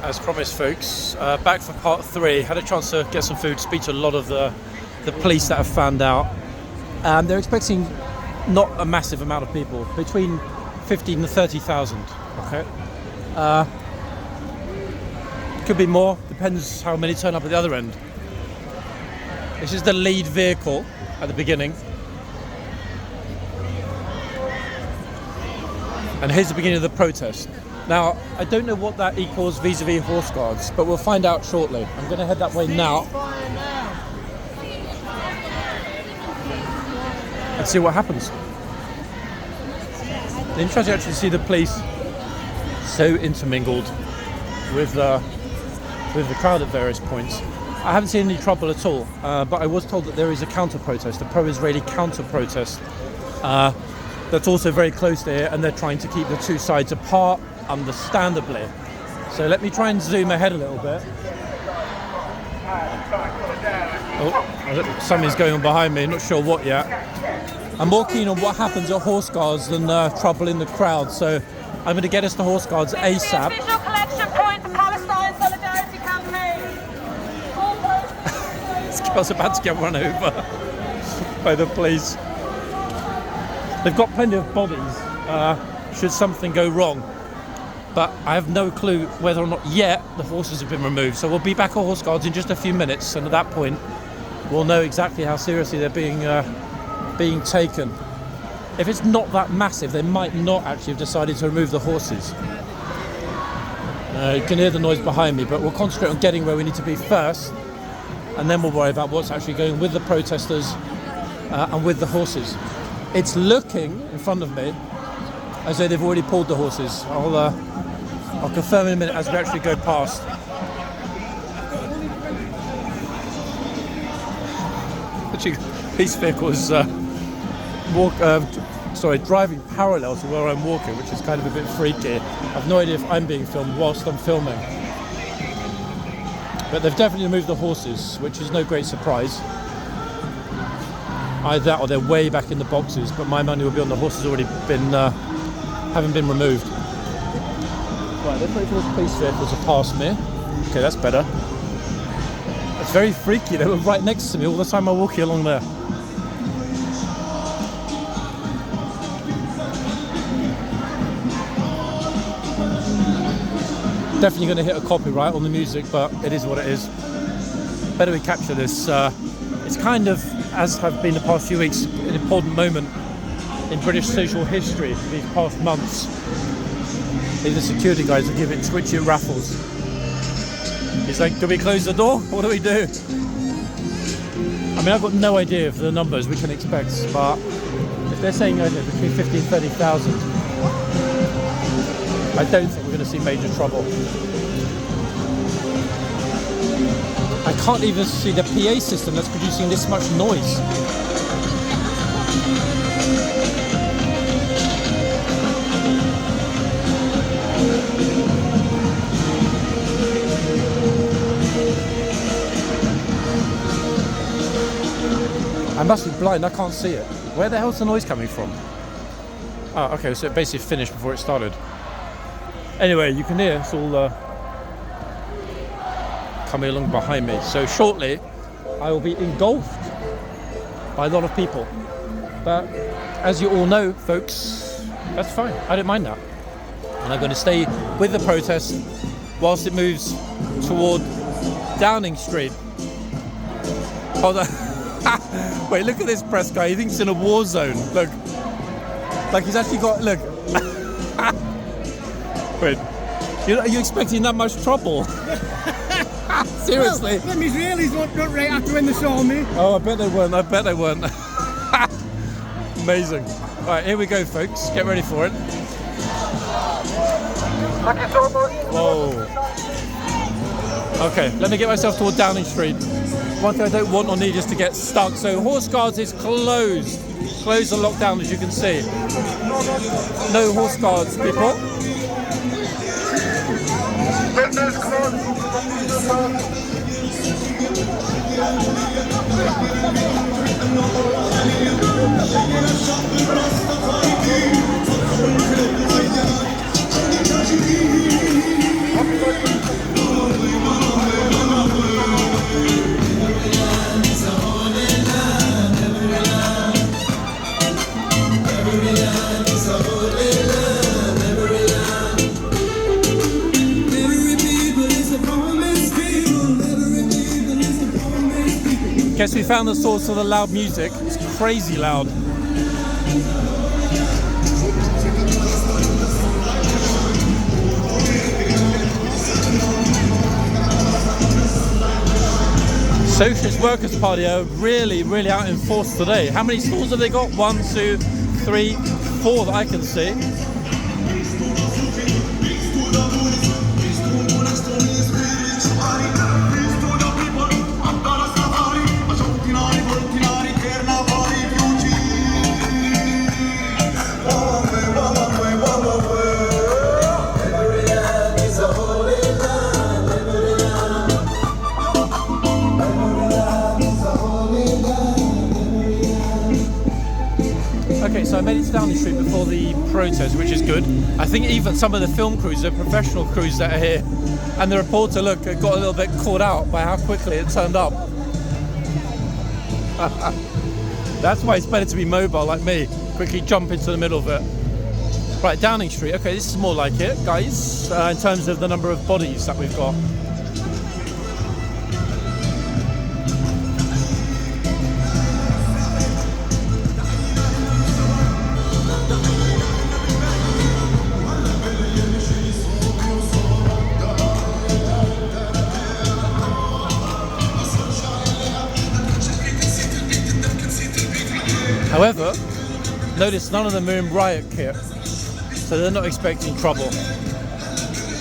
As promised, folks, back for part 3. Had a chance to get some food, speak to a lot of the police that have found out. They're expecting not a massive amount of people, between 15 and 30,000. Okay, could be more, depends how many turn up at the other end. This is the lead vehicle at the beginning. And here's the beginning of the protest. Now, I don't know what that equals vis-a-vis horse guards, but we'll find out shortly. I'm going to head that way now and see what happens. It's interesting to actually see the police so intermingled with the crowd at various points. I haven't seen any trouble at all, but I was told that there is a counter-protest, a pro-Israeli counter-protest that's also very close to here, and they're trying to keep the two sides apart, understandably. So let me try and zoom ahead a little bit. Oh, something's going on behind me, not sure what yet. I'm more keen on what happens at horse guards than trouble in the crowd, so I'm going to get us to horse guards ASAP. Official collection point for Palestine Solidarity Campaign. This girl's about to get run over by the police. They've got plenty of bodies should something go wrong, but I have no clue whether or not yet the horses have been removed. So we'll be back at horse guards in just a few minutes, and at that point we'll know exactly how seriously they're being taken. If it's not that massive, they might not actually have decided to remove the horses. You can hear the noise behind me, but we'll concentrate on getting where we need to be first, and then we'll worry about what's actually going with the protesters and with the horses. It's looking in front of me as though they've already pulled the horses. I'll confirm in a minute as we actually go past. These vehicles driving parallel to where I'm walking, which is kind of a bit freaky. I've no idea if I'm being filmed whilst I'm filming. But they've definitely removed the horses, which is no great surprise. Either that or they're way back in the boxes, but my money will be on the horses already haven't been removed. Right, they're waiting for the police vehicles to pass me. Okay, that's better. It's very freaky. They were right next to me all the time I'm walking along there. Definitely going to hit a copyright on the music, but it is what it is. Better we capture this. It's kind of, as have been the past few weeks, an important moment in British social history these past months. These security guys are giving twitchy raffles. He's like, do we close the door? What do we do? I mean, I've got no idea of the numbers we can expect, but if they're saying between 50 and 30,000, I don't think we're going to see major trouble. I can't even see the PA system that's producing this much noise. I must be blind, I can't see it. Where the hell's the noise coming from? Oh, okay, so it basically finished before it started. Anyway, you can hear it's all coming along behind me. So shortly, I will be engulfed by a lot of people. But as you all know, folks, that's fine. I don't mind that. And I'm going to stay with the protest whilst it moves toward Downing Street. Hold on. Wait, look at this press guy. He thinks he's in a war zone. Look. Like he's actually got, look. Wait. Are you expecting that much trouble? Seriously? Well, them Israelis weren't right after when they saw me. Oh, I bet they weren't. Amazing. Alright, here we go, folks. Get ready for it. Thank you so much. Whoa. Okay, let me get myself toward Downing Street. One thing I don't want or need is to get stuck. So horse guards is closed. Closed and locked down, as you can see. No horse guards, people. Guess we found the source of the loud music. It's crazy loud. Socialist Workers' Party are really, really out in force today. How many stalls have they got? 1, 2, 3, 4 that I can see. Okay, so I made it down the street before the protest, which is good. I think even some of the film crews, the professional crews that are here, and the reporter, look, got a little bit caught out by how quickly it turned up. That's why it's better to be mobile like me. Quickly jump into the middle of it. Right, Downing Street. Okay, this is more like it, guys, in terms of the number of bodies that we've got. However, notice none of them are in riot kit, so they're not expecting trouble.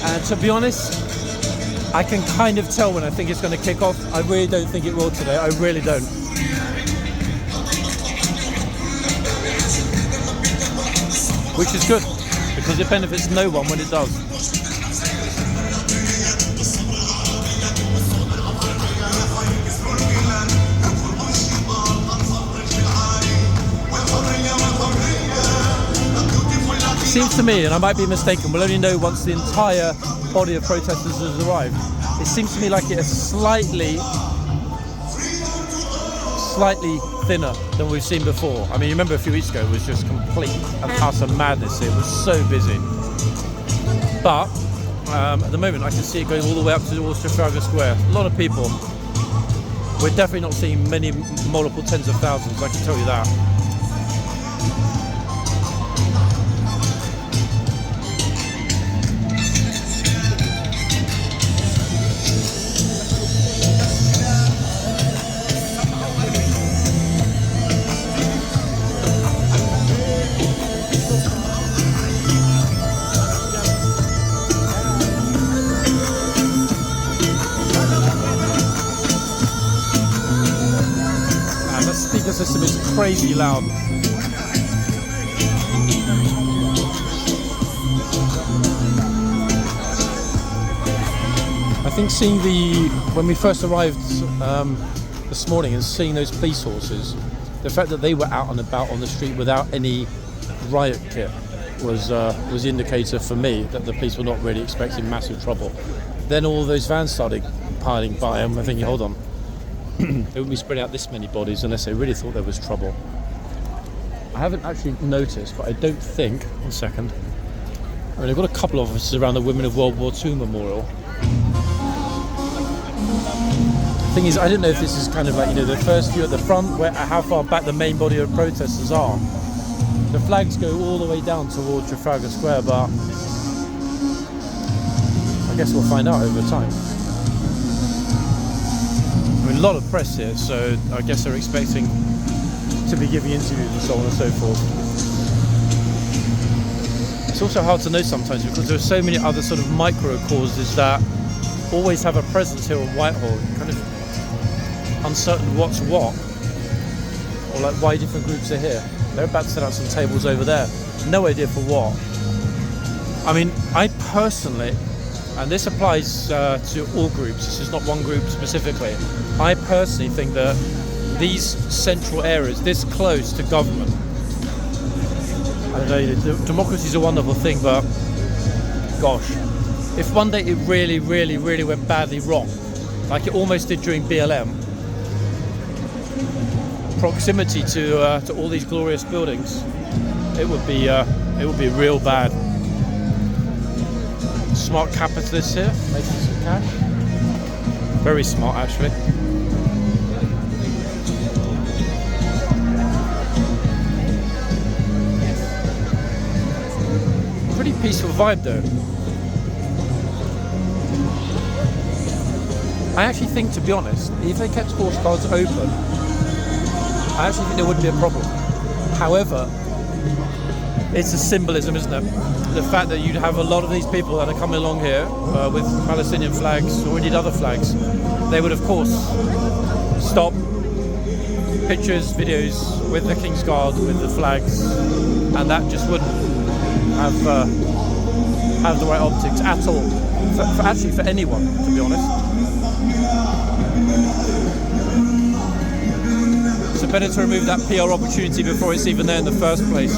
And to be honest, I can kind of tell when I think it's going to kick off. I really don't think it will today. I really don't. Which is good, because it benefits no one when it does. Seems to me, and I might be mistaken, we'll only know once the entire body of protesters has arrived. It seems to me like it is slightly thinner than we've seen before. I mean, you remember a few weeks ago it was just complete and utter madness. It was so busy. But at the moment I can see it going all the way up towards Trafalgar Square. A lot of people. We're definitely not seeing many multiple tens of thousands, I can tell you that. System is crazy loud. I think when we first arrived this morning and seeing those police horses, the fact that they were out and about on the street without any riot kit was the indicator for me that the police were not really expecting massive trouble. Then all those vans started piling by and I'm thinking, hold on. They wouldn't be spreading out this many bodies unless they really thought there was trouble. I haven't actually noticed, but I don't think... One second. I mean, they've got a couple of offices around the Women of World War II Memorial. The thing is, I don't know if this is kind of like, the first view at the front, how far back the main body of protesters are. The flags go all the way down towards Trafalgar Square, but I guess we'll find out over time. A lot of press here, so I guess they're expecting to be giving interviews and so on and so forth. It's also hard to know sometimes because there are so many other sort of micro causes that always have a presence here on Whitehall. You're kind of uncertain what's what, or like why different groups are here. They're about to set out some tables over there. No idea for what. I mean, I personally, and this applies to all groups, this is not one group specifically, I personally think that these central areas, this close to government, I don't know, democracy is a wonderful thing, but gosh, if one day it really, really, really went badly wrong, like it almost did during BLM, proximity to all these glorious buildings, it would be real bad. Smart capitalists here, making some cash. Very smart, actually. peaceful vibe though. I actually think, to be honest, if they kept horse guards open, I actually think there wouldn't be a problem. However, it's a symbolism, isn't it? The fact that you'd have a lot of these people that are coming along here with Palestinian flags or indeed other flags, they would of course stop, pictures, videos with the Kingsguard, with the flags, and that just wouldn't have the right optics at all. Actually, for anyone, to be honest. So better to remove that PR opportunity before it's even there in the first place.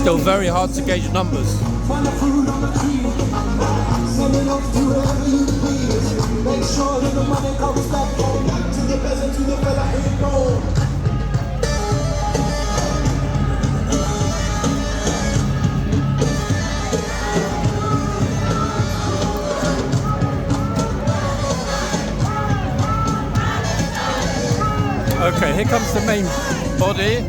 Still very hard to gauge numbers. Okay, here comes the main body.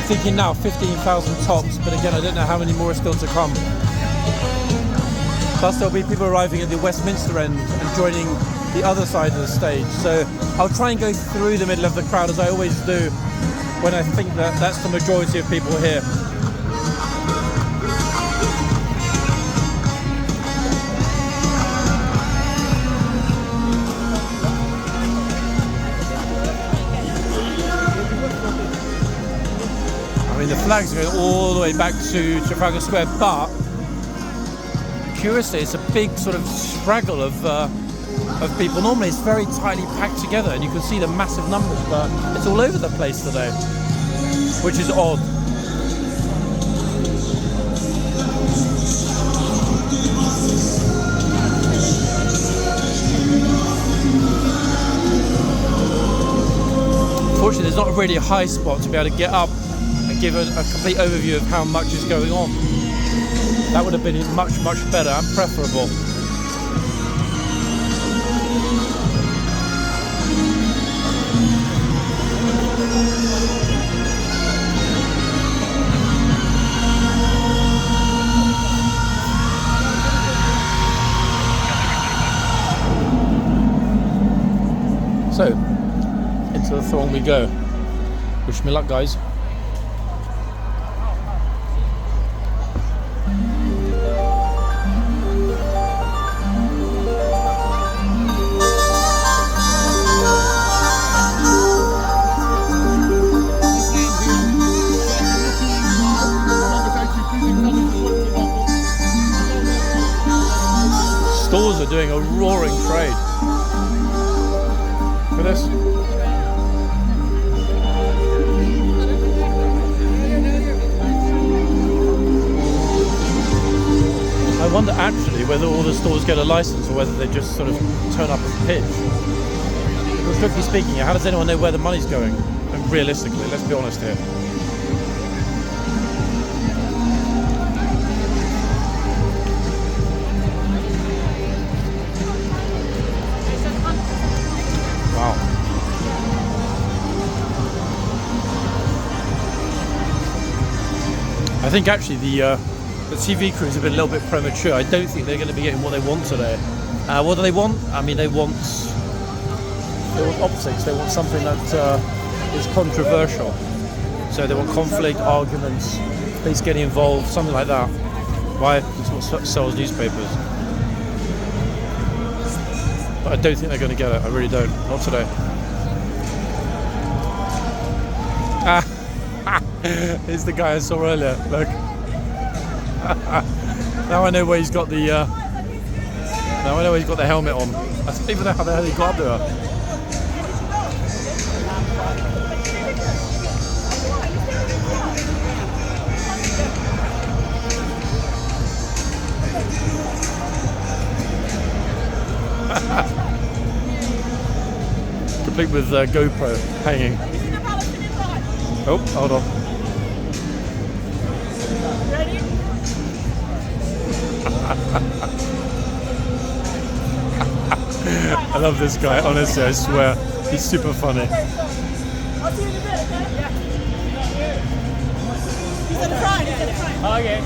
Thinking now 15,000 tops, but again I don't know how many more are still to come. Plus there'll be people arriving at the Westminster end and joining the other side of the stage, so I'll try and go through the middle of the crowd as I always do when I think that that's the majority of people here. The flags go all the way back to Trafalgar Square, but curiously, it's a big sort of straggle of people. Normally, it's very tightly packed together, and you can see the massive numbers, but it's all over the place today, which is odd. Unfortunately, there's not really a high spot to be able to get up give a complete overview of how much is going on. That would have been much better and preferable. So, into the throng we go. Wish me luck, guys. Stores are doing a roaring trade. Look at this. I wonder actually whether all the stores get a license or whether they just sort of turn up as pitch. But strictly speaking, how does anyone know where the money's going? And realistically, let's be honest here. Wow. I think actually the TV crews have been a little bit premature. I don't think they're going to be getting what they want today. What do they want? I mean, they want optics. They want something that is controversial. So they want conflict, arguments, police getting involved, something like that. Why? It's what sells newspapers. But I don't think they're going to get it. I really don't. Not today. Here's the guy I saw earlier. Look. Now I know where he's got the. Now I know he's got the helmet on. I don't even know how the hell he got up there. Complete with GoPro hanging. Oh, hold on. Ready? I love this guy, honestly, I swear. He's super funny. I'll see you in a bit, okay? Yeah. He's at the front, he's at the front. Okay.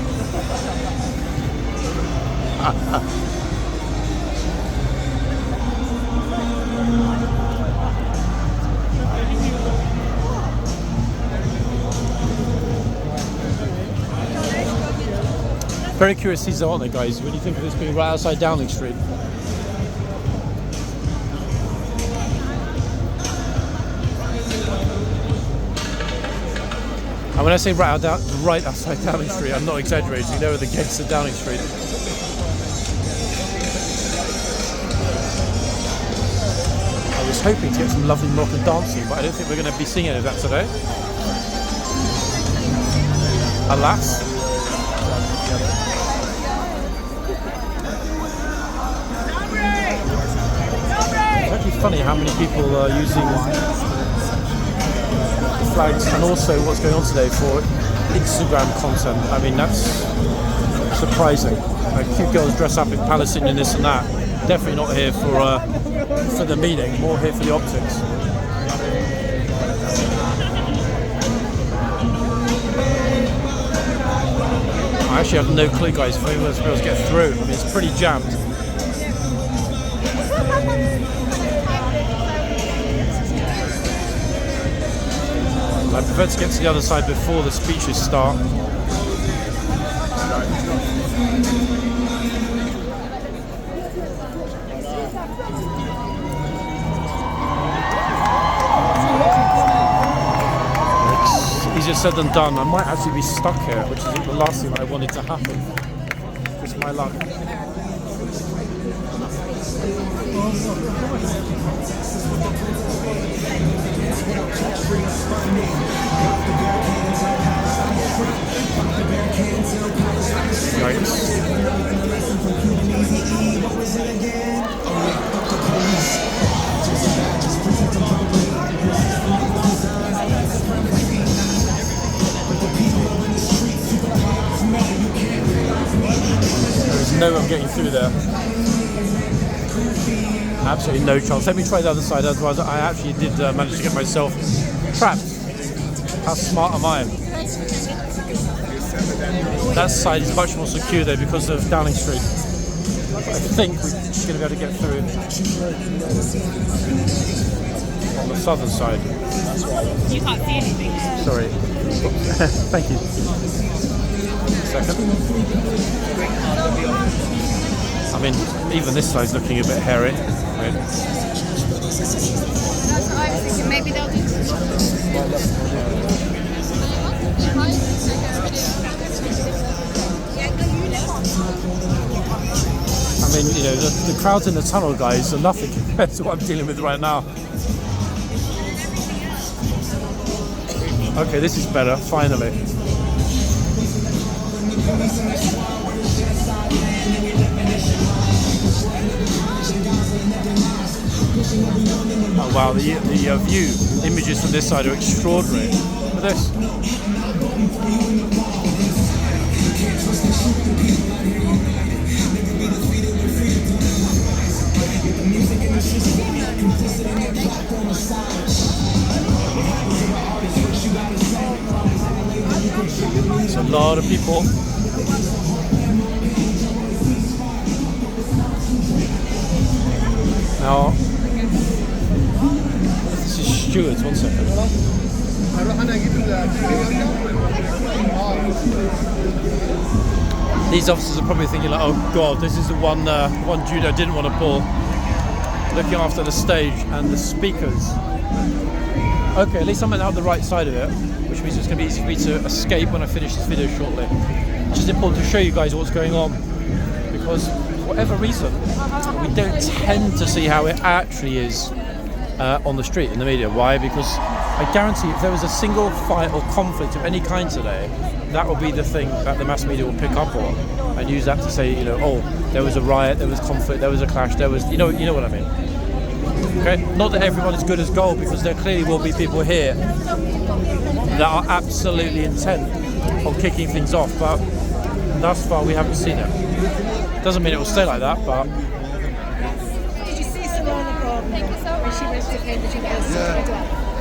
Very curious these aren't they, guys? When you think of this being right outside Downing Street. And when I say right outside Downing Street, I'm not exaggerating. There are the gates of Downing Street. I was hoping to get some lovely Moroccan dancing, but I don't think we're going to be seeing any of that today. Alas. It's actually funny how many people are using flags and also what's going on today for Instagram content. I mean, that's surprising. Like, cute girls dress up in Palestine and this and that. Definitely not here for the meeting, more here for the optics. I actually have no clue, guys, if anyone's going to be able to get through. I mean, it's pretty jammed. I prefer to get to the other side before the speeches start. It's easier said than done. I might actually be stuck here, which is the last thing that I wanted to happen. Just my luck. There's no way I'm getting through there. Absolutely no chance. Let me try the other side, otherwise I actually did manage to get myself trapped. How smart am I? That side is much more secure though because of Downing Street. I think we're just going to be able to get through on the southern side. You can't see anything. Sorry. Thank you. Second. I mean, even this side's looking a bit hairy. Right. That's what I was thinking. Maybe they'll do I mean, you know, the crowds in the tunnel, guys, are nothing compared to what I'm dealing with right now. Okay, this is better, finally. Oh wow, the view, images from this side are extraordinary. Look at this. Some lot of people. Now, this is Stuart's, 1 second. These officers are probably thinking like, oh god, this is the one dude I didn't want to pull. Looking after the stage and the speakers. Okay, at least I'm out the right side of it, which means it's going to be easy for me to escape when I finish this video shortly. It's just important to show you guys what's going on, because for whatever reason, we don't tend to see how it actually is on the street in the media. Why? Because I guarantee if there was a single fight or conflict of any kind today, that will be the thing that the mass media will pick up on and use that to say, you know, oh, there was a riot, there was conflict, there was a clash, there was, you know what I mean. Okay, not that everyone is good as gold, because there clearly will be people here that are absolutely intent on kicking things off, but thus far we haven't seen it. Doesn't mean it will stay like that, but. Did you see Solana Gordon when she went to pay the GPS?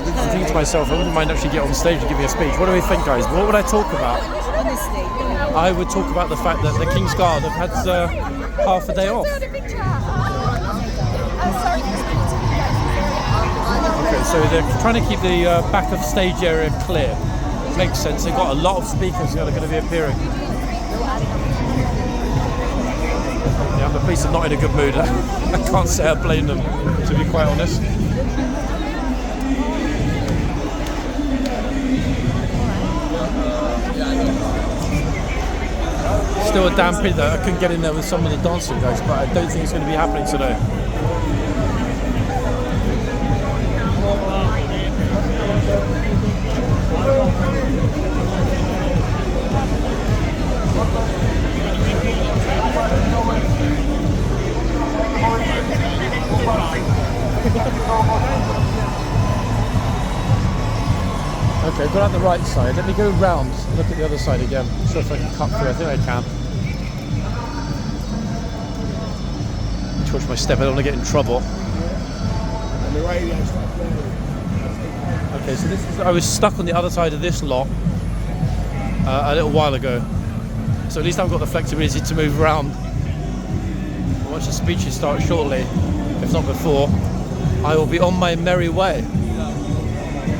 I'm thinking to myself, I wouldn't mind actually get on stage and give me a speech. What do we think, guys? What would I talk about? Honestly. I would talk about the fact that the Kingsguard have had half a day off. Okay, so they're trying to keep the back of stage area clear. Makes sense. They've got a lot of speakers that are going to be appearing. Yeah, the police are not in a good mood. I can't say I blame them, to be quite honest. Still a damn pity that I couldn't get in there with some of the dancing guys, but I don't think it's going to be happening today. Okay, got out the right side. Let me go round and look at the other side again. I'm sure if I can cut through. I think I can. Watch my step. I don't want to get in trouble. Okay, so this is, I was stuck on the other side of this lot a little while ago. So at least I've got the flexibility to move around. Once the speeches start shortly, if not before, I will be on my merry way.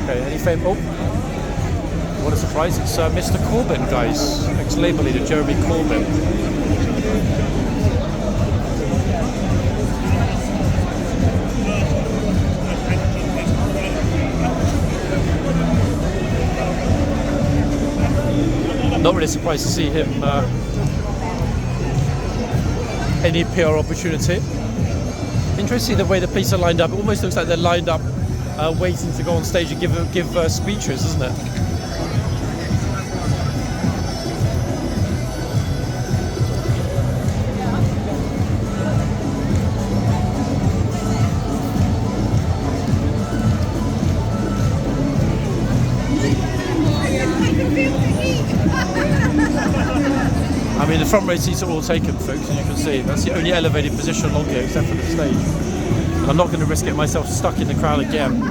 Okay, any fame? Oh, what a surprise! It's Mr. Corbyn, guys, ex-Labour leader Jeremy Corbyn. Not really surprised to see him any PR opportunity. Interesting the way the police are lined up. It almost looks like they're lined up waiting to go on stage and give speeches, doesn't it? I mean, the front row seats are all taken, folks, and you can see that's the only elevated position along here except for the stage. And I'm not going to risk getting myself stuck in the crowd again.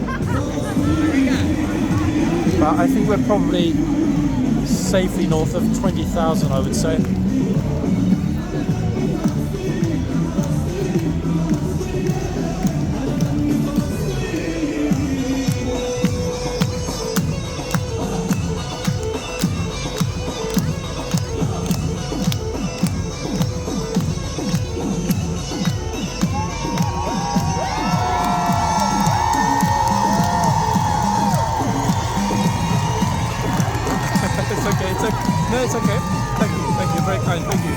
But I think we're probably safely north of 20,000, I would say. No, it's okay. Thank you. Thank you. Very kind. Thank you.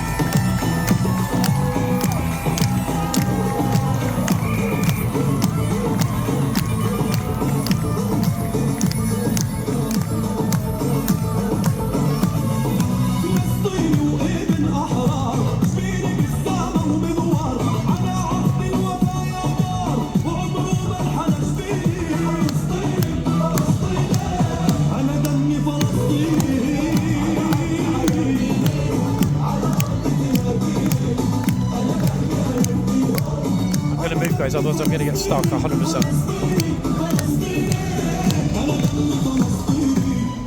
Guys, otherwise I'm going to get stuck 100%.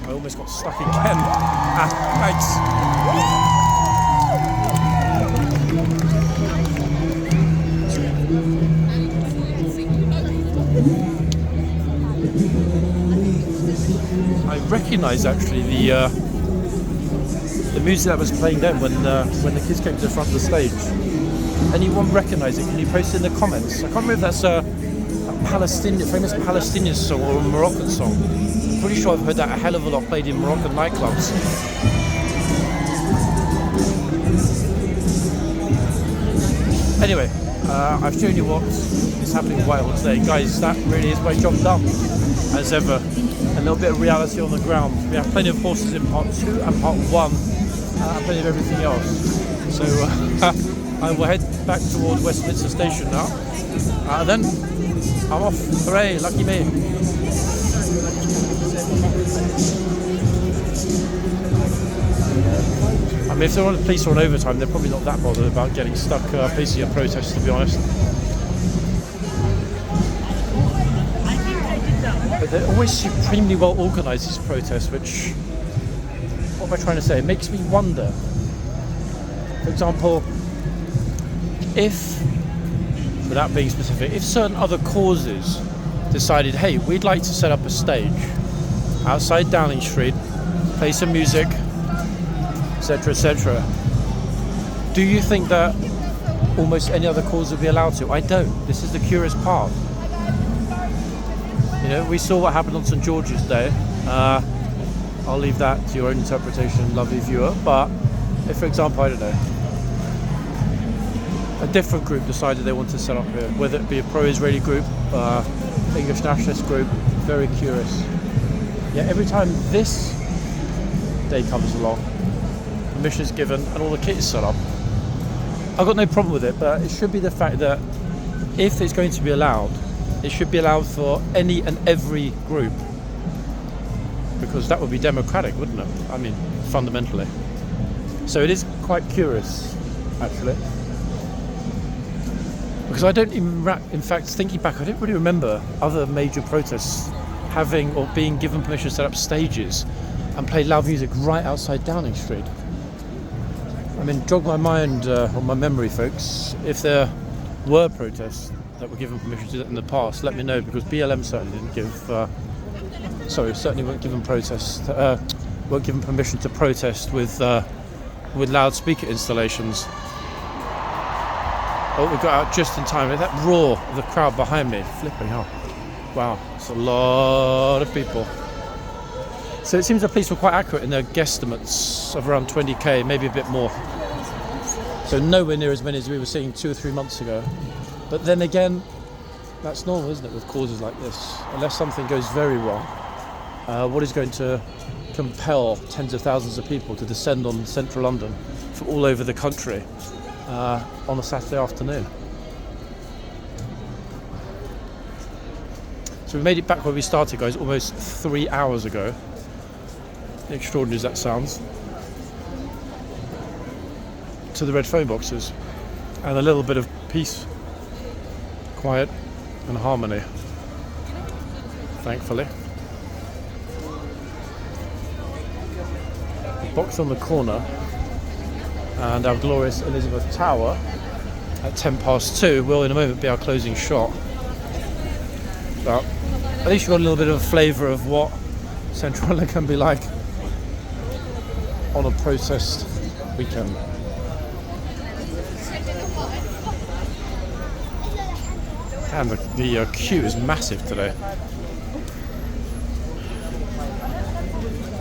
I almost got stuck again. Ah, thanks. I recognise actually the music that was playing then when the kids came to the front of the stage. Anyone recognise it? Can you post it in the comments? I can't remember if that's a famous Palestinian song or a Moroccan song. I'm pretty sure I've heard that a hell of a lot played in Moroccan nightclubs. Anyway, I've shown you what is happening in Whitehall today. Guys, that really is my job done, as ever. A little bit of reality on the ground. We have plenty of horses in part 2 and part 1, and plenty of everything else. So I will head back toward Westminster Station now. Then I'm off. Hooray, lucky me. I mean, if they're on the police or on overtime, they're probably not that bothered about getting stuck policing a protest, to be honest. But they're always supremely well organised, these protests, which, what am I trying to say? It makes me wonder. For example, if, without being specific, if certain other causes decided, hey, we'd like to set up a stage outside Downing Street, play some music, etc., etc., do you think that almost any other cause would be allowed to? I don't. This is the curious part. You know, we saw what happened on St George's Day. I'll leave that to your own interpretation, lovely viewer. But if, for example, I don't know, a different group decided they want to set up here, whether it be a pro-Israeli group, English nationalist group, very curious. Yeah, every time this day comes along, permission is given and all the kit is set up. I've got no problem with it, but it should be the fact that if it's going to be allowed, it should be allowed for any and every group, because that would be democratic, wouldn't it? I mean, fundamentally. So it is quite curious, actually, because I don't even, in fact, thinking back, I don't really remember other major protests having or being given permission to set up stages and play loud music right outside Downing Street. I mean, jog my mind on my memory, folks. If there were protests that were given permission to do that in the past, let me know, because BLM certainly didn't give, certainly weren't given weren't given permission to protest with loudspeaker installations. Oh, we got out just in time. That roar of the crowd behind me, flipping hell. Wow, it's a lot of people. So it seems the police were quite accurate in their guesstimates of around 20k, maybe a bit more. So nowhere near as many as we were seeing 2 or 3 months ago. But then again, that's normal, isn't it, with causes like this? Unless something goes very wrong, what is going to compel tens of thousands of people to descend on central London from all over the country on a Saturday afternoon? So we made it back where we started, guys, almost 3 hours ago. Extraordinary as that sounds. To the red phone boxes. And a little bit of peace, quiet and harmony, thankfully. The box on the corner and our glorious Elizabeth Tower at 2:10 will in a moment be our closing shot. But at least you've got a little bit of a flavour of what Central London can be like on a protest weekend. And the queue is massive today.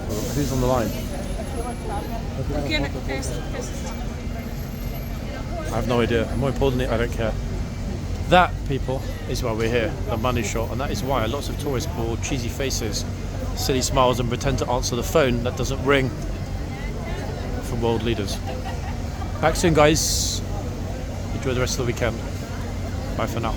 Well, who's on the line? I have no idea. And more importantly, I don't care. That, people, is why we're here, the money shot, and that is why lots of tourists pull cheesy faces, silly smiles, and pretend to answer the phone that doesn't ring from world leaders. Back soon, guys. Enjoy the rest of the weekend. Bye for now.